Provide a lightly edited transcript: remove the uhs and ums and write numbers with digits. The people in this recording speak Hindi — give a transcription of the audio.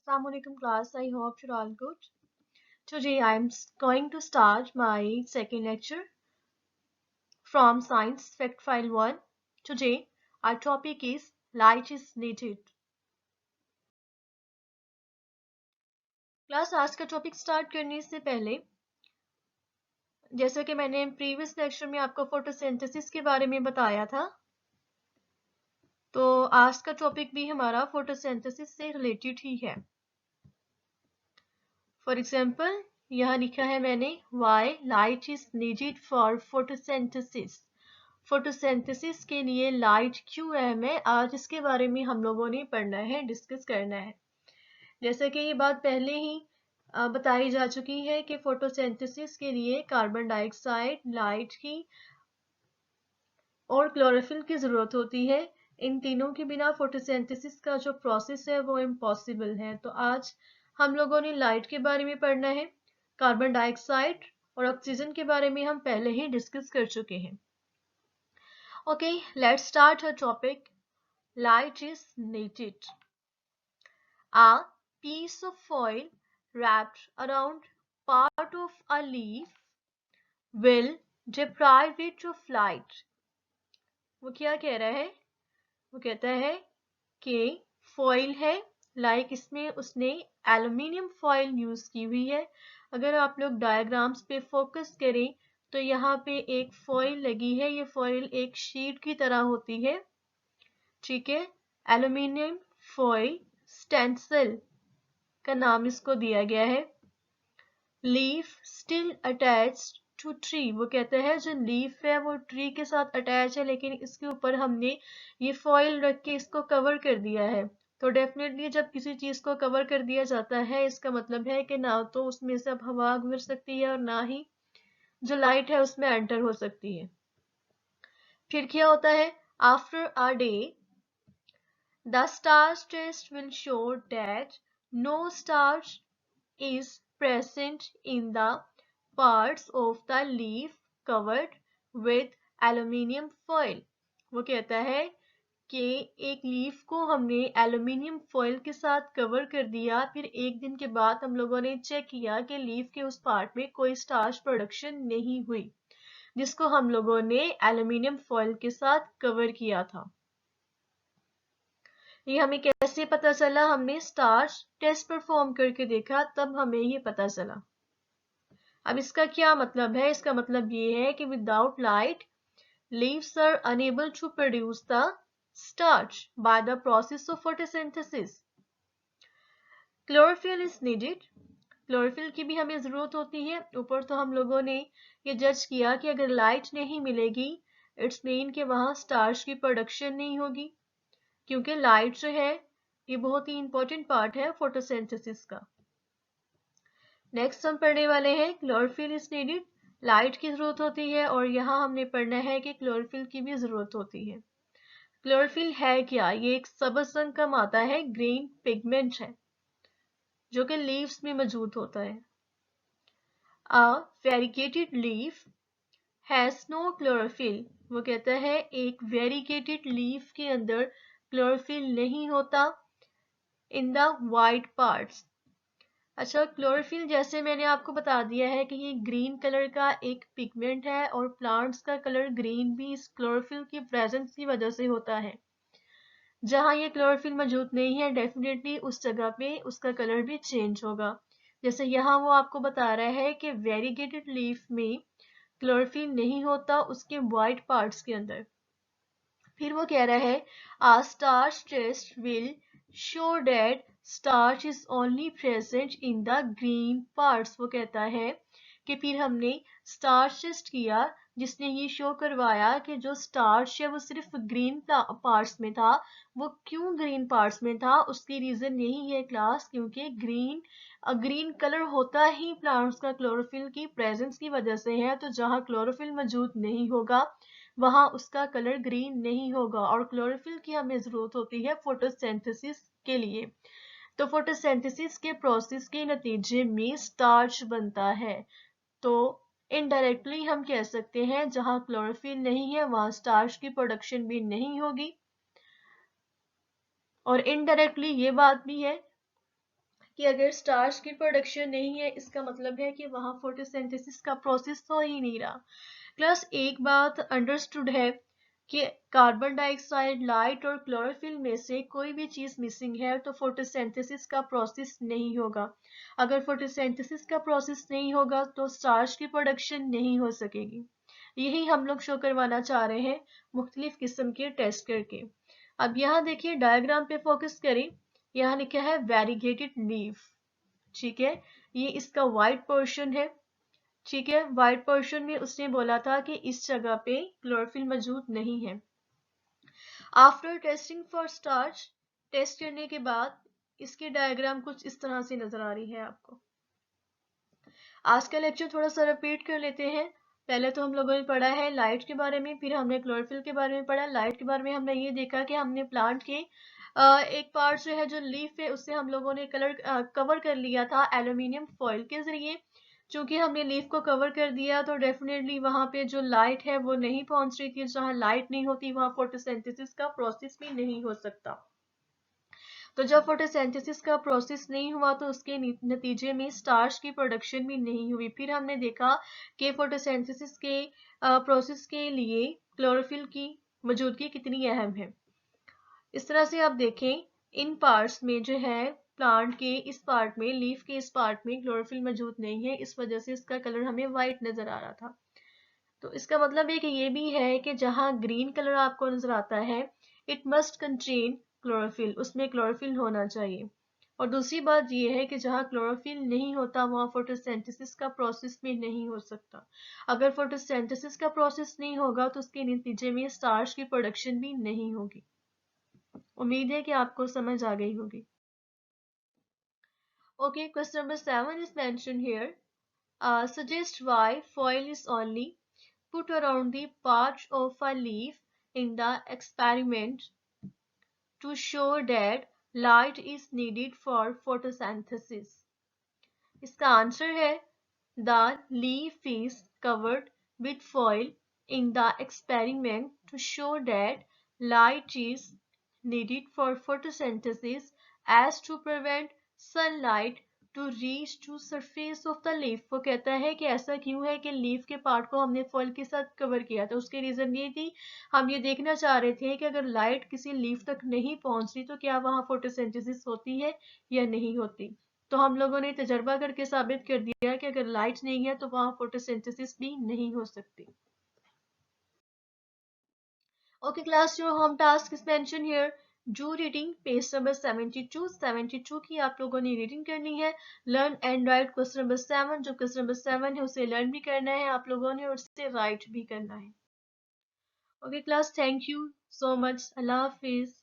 Assalamualaikum class, I hope you're all good. Today I'm going to start my second lecture from Science Fact File 1. Today our topic is light is needed. Class आज का टॉपिक स्टार्ट करने से पहले जैसा कि मैंने प्रीवियस लेक्चर में आपको फोटोसिंथेसिस के बारे में बताया था, तो आज का टॉपिक भी हमारा फोटोसिंथेसिस से रिलेटेड ही है। फॉर एग्जाम्पल यहाँ लिखा है मैंने why light is needed for photosynthesis। Photosynthesis के लिए लाइट क्यों अहम है, आज इसके बारे में हम लोगों ने पढ़ना है, डिस्कस करना है। जैसे कि ये बात पहले ही बताई जा चुकी है कि फोटोसिंथेसिस के लिए कार्बन डाइऑक्साइड, लाइट की और क्लोरोफिल की जरूरत होती है। इन तीनों के बिना फोटोसिंथेसिस का जो प्रोसेस है वो इम्पॉसिबल है। तो आज हम लोगों ने लाइट के बारे में पढ़ना है, कार्बन डाइऑक्साइड और ऑक्सीजन के बारे में हम पहले ही डिस्कस कर चुके हैं। Okay, let's start our topic. Light is needed. A piece of foil wrapped around part of a leaf will deprive it of light. वो क्या कह रहा है? वो कहता है कि फॉइल है, लाइक इसमें उसने एल्युमिनियम फॉइल यूज की हुई है। अगर आप लोग डायग्राम्स पे फोकस करें तो यहाँ पे एक फॉइल लगी है, ये फॉइल एक शीट की तरह होती है, ठीक है। एल्युमिनियम फॉइल स्टेंसिल का नाम इसको दिया गया है। Leaf still attached to tree, वो कहता है जो लीफ है वो ट्री के साथ अटैच है, लेकिन इसके ऊपर हमने ये फॉइल रख के इसको कवर कर दिया है। तो डेफिनेटली जब किसी चीज को कवर कर दिया जाता है, इसका मतलब है कि ना तो उसमें से अब हवा गुजर सकती है और ना ही जो लाइट है उसमें एंटर हो सकती है। फिर क्या होता है? After a day the starch test will show that no starch is present in the parts of the leaf covered with aluminium foil। वो कहता है कि एक लीफ को हमने एल्यूमिनियम फॉइल के साथ कवर कर दिया, फिर एक दिन के बाद हम लोगों ने चेक किया कि लीफ के उस पार्ट में कोई स्टार्च प्रोडक्शन नहीं हुई, जिसको हम लोगों ने एल्यूमिनियम फॉइल के साथ कवर किया था। ये हमें कैसे पता चला? हमने स्टार्च टेस्ट परफॉर्म करके देखा, तब हमें ये पता चला। अब इसका क्या मतलब है? इसका मतलब ये है कि without light leaves are unable to produce the starch by the process of photosynthesis. Chlorophyll is needed, chlorophyll की भी हमें जरूरत होती है। ऊपर तो हम लोगों ने ये जज किया कि अगर लाइट नहीं मिलेगी, इट्स मीन कि वहां स्टार्च की प्रोडक्शन नहीं होगी, क्योंकि लाइट जो है ये बहुत ही इंपॉर्टेंट पार्ट है फोटोसिंथेसिस का। नेक्स्ट हम पढ़ने वाले हैं क्लोरोफिल इज नीडेड, लाइट की जरूरत होती है और यहाँ हमने पढ़ना है कि क्लोरोफिल की भी जरूरत होती है। क्लोरोफिल है क्या? ये एक सब्ज रंग का मादा है, ग्रीन पिगमेंट है जो कि लीव्स में मौजूद होता है। A variegated leaf has no chlorophyll, वो कहता है एक वेरिगेटेड लीफ के अंदर क्लोरोफिल नहीं होता इन द वाइट पार्ट्स। अच्छा, क्लोरोफिल जैसे मैंने आपको बता दिया है कि ये ग्रीन कलर का एक पिगमेंट है और प्लांट्स का कलर ग्रीन भी इस क्लोरोफिल की प्रेजेंस की वजह से होता है। जहां ये क्लोरोफिल मौजूद नहीं है, डेफिनेटली उस जगह पे उसका कलर भी चेंज होगा। जैसे यहाँ वो आपको बता रहा है कि वेरिगेटेड लीफ में क्लोरोफिल नहीं होता उसके वाइट पार्ट्स के अंदर। फिर वो कह रहा है a starch test will show that starch is only present in the green parts. वो कहता है कि फिर हमने स्टार्च टेस्ट किया जिसने ये शो करवाया कि जो स्टार्च है वो सिर्फ ग्रीन पार्ट्स में था। वो क्यों ग्रीन पार्ट्स में था? उसकी रीजन यही है क्लास, क्योंकि ग्रीन कलर होता ही प्लांट्स का क्लोरोफिल की प्रेजेंस की वजह से है। तो जहाँ क्लोरोफिल मौजूद नहीं होगा वहां उसका कलर ग्रीन नहीं होगा, और क्लोरोफिल की हमें जरूरत होती है फोटोसिंथेसिस के लिए। तो फोटोसिंथेसिस के प्रोसेस के नतीजे में स्टार्च बनता है। तो इनडायरेक्टली हम कह सकते हैं जहां क्लोरोफिल नहीं है वहां स्टार्च की प्रोडक्शन भी नहीं होगी, और इनडायरेक्टली ये बात भी है कि अगर स्टार्च की प्रोडक्शन नहीं है, इसका मतलब है कि वहाँ फोटोसिंथेसिस का प्रोसेस हो ही नहीं रहा। प्लस एक बात अंडरस्टूड है कि कार्बन डाइऑक्साइड, लाइट और क्लोरोफिल में से कोई भी चीज मिसिंग है तो फोटोसिंथेसिस का प्रोसेस नहीं होगा। अगर फोटोसिंथेसिस का प्रोसेस नहीं होगा तो स्टार्च की प्रोडक्शन नहीं हो सकेगी। यही हम लोग शो करवाना चाह रहे हैं मुख्तलिफ किस्म के टेस्ट करके। अब यहाँ देखिए डायग्राम पे फोकस करें। यहाँ लिखा है वेरीगेटेड लीफ। ठीक है, ये इसका वाइट पोर्शन है। ठीक है, वाइट पोर्शन में उसने बोला था कि इस जगह पे क्लोरोफिल मौजूद नहीं है। After testing for starch, test करने के बाद इसकी डायग्राम कुछ इस तरह से नजर आ रही है आपको। आज का लेक्चर थोड़ा सा रिपीट कर लेते हैं। पहले तो हम लोगों ने पढ़ा है लाइट के बारे में, फिर हमने क्लोरोफिल के बारे में पढ़ा। लाइट के बारे में हमने ये देखा कि हमने प्लांट के एक पार्ट जो है, जो लीफ है, उससे हम लोगों ने कवर कर लिया था एल्यूमिनियम फॉइल के जरिए। चूंकि हमने लीफ को कवर कर दिया तो डेफिनेटली वहां पे जो लाइट है वो नहीं पहुंच रही थी। जहां लाइट नहीं होती वहां फोटोसिंथेसिस का प्रोसेस भी नहीं हो सकता। तो जब फोटोसिंथेसिस का प्रोसेस नहीं हुआ तो उसके नतीजे में स्टार्च की प्रोडक्शन भी नहीं हुई। फिर हमने देखा कि फोटोसिंथेसिस के प्रोसेस के लिए क्लोरोफिल की मौजूदगी कितनी अहम है। इस तरह से आप देखें, इन पार्ट्स में जो है, प्लांट के इस पार्ट में, लीफ के इस पार्ट में क्लोरोफिल मौजूद नहीं है, इस वजह से इसका कलर हमें वाइट नजर आ रहा था। तो इसका मतलब है कि ये भी है कि जहां ग्रीन कलर आपको नजर आता है, इट मस्ट कंटेन क्लोरोफिल, उसमें क्लोरोफिल होना चाहिए। और दूसरी बात ये है कि जहां क्लोरोफिल नहीं होता वहां फोटोसिंथेसिस का प्रोसेस भी नहीं हो सकता। अगर फोटोसिंथेसिस का प्रोसेस नहीं होगा तो उसके नतीजे में स्टार्च की प्रोडक्शन भी नहीं होगी। उम्मीद है कि आपको समझ आ गई होगी। Okay, question number 7 is mentioned here. Suggest why foil is only put around the part of a leaf in the experiment to show that light is needed for photosynthesis. इसका आंसर है the leaf is covered with foil in the experiment to show that light is needed for photosynthesis as to prevent sunlight to reach to surface of the leaf। वो कहता है कि ऐसा क्यों है कि लीफ के पार्ट को हमने फॉइल के साथ कवर किया था। उसकी रीजन ये थी, हम ये देखना चाह रहे थे कि अगर लाइट किसी लीफ तक नहीं पहुंच रही तो क्या वहां फोटोसिंथेसिस होती है या नहीं होती। तो हम लोगों ने तजर्बा करके साबित कर दिया कि अगर लाइट नहीं है तो वहां फोटोसिंथेसिस भी नहीं हो सकती। Okay class, your home task is mention here. Do reading page number 72 की आप लोगों ने रीडिंग करनी है। Learn and right question number 7। जो क्वेश्चन नंबर 7 है उसे लर्न भी करना है आप लोगों ने और उसे राइट भी करना है। Okay class, thank you so much. Allah Hafiz.